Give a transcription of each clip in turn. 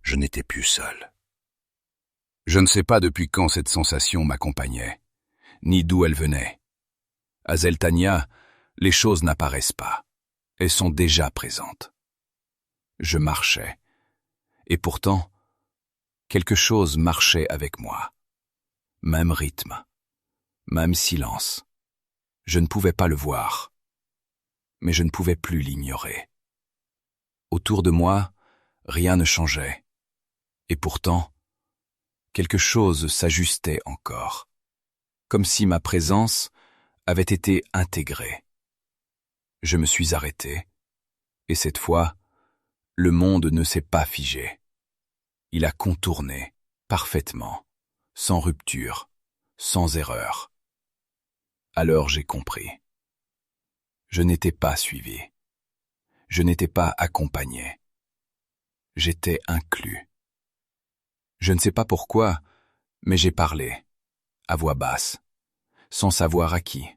Je n'étais plus seul. Je ne sais pas depuis quand cette sensation m'accompagnait, ni d'où elle venait. À Zeltania, les choses n'apparaissent pas. Elles sont déjà présentes. Je marchais. Et pourtant, quelque chose marchait avec moi. Même rythme, même silence. Je ne pouvais pas le voir, mais je ne pouvais plus l'ignorer. Autour de moi, rien ne changeait. Et pourtant, quelque chose s'ajustait encore, comme si ma présence avait été intégrée. Je me suis arrêté, et cette fois, le monde ne s'est pas figé. Il a contourné, parfaitement, sans rupture, sans erreur. Alors j'ai compris. Je n'étais pas suivi. Je n'étais pas accompagné. J'étais inclus. Je ne sais pas pourquoi, mais j'ai parlé, à voix basse, sans savoir à qui.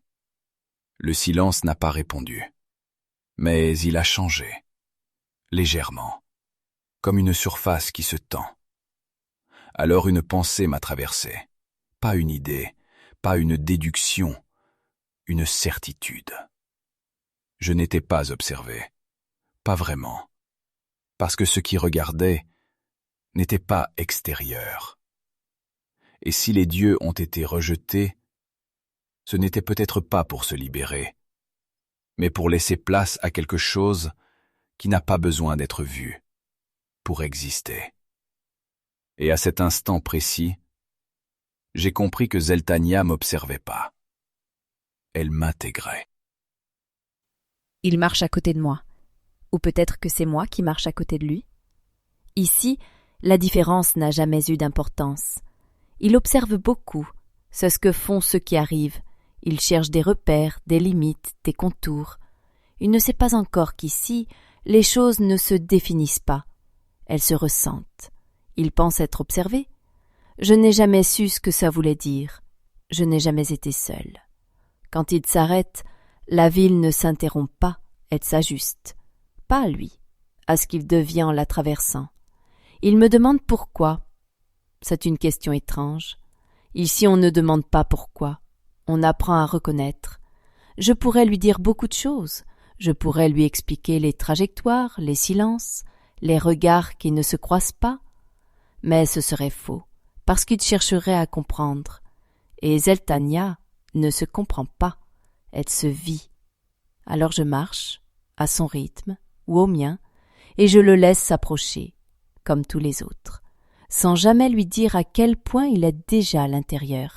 Le silence n'a pas répondu, mais il a changé, légèrement, comme une surface qui se tend. Alors une pensée m'a traversé, pas une idée, pas une déduction, une certitude. Je n'étais pas observé, pas vraiment, parce que ce qui regardait n'était pas extérieur. Et si les dieux ont été rejetés, ce n'était peut-être pas pour se libérer, mais pour laisser place à quelque chose qui n'a pas besoin d'être vu, pour exister. Et à cet instant précis, j'ai compris que Zeltania m'observait pas. Elle m'intégrait. Il marche à côté de moi. Ou peut-être que c'est moi qui marche à côté de lui. Ici, la différence n'a jamais eu d'importance. Il observe beaucoup. C'est ce que font ceux qui arrivent. Il cherche des repères, des limites, des contours. Il ne sait pas encore qu'ici, les choses ne se définissent pas. Elles se ressentent. Il pense être observé. Je n'ai jamais su ce que ça voulait dire. Je n'ai jamais été seule. Quand il s'arrête, la ville ne s'interrompt pas, elle s'ajuste. Pas à lui, à ce qu'il devient en la traversant. Il me demande pourquoi. C'est une question étrange. Ici, on ne demande pas pourquoi. On apprend à reconnaître. Je pourrais lui dire beaucoup de choses. Je pourrais lui expliquer les trajectoires, les silences, les regards qui ne se croisent pas. Mais ce serait faux, parce qu'il chercherait à comprendre. Et Zeltania ne se comprend pas, elle se vit. Alors je marche, à son rythme, ou au mien, et je le laisse s'approcher, comme tous les autres, sans jamais lui dire à quel point il est déjà à l'intérieur.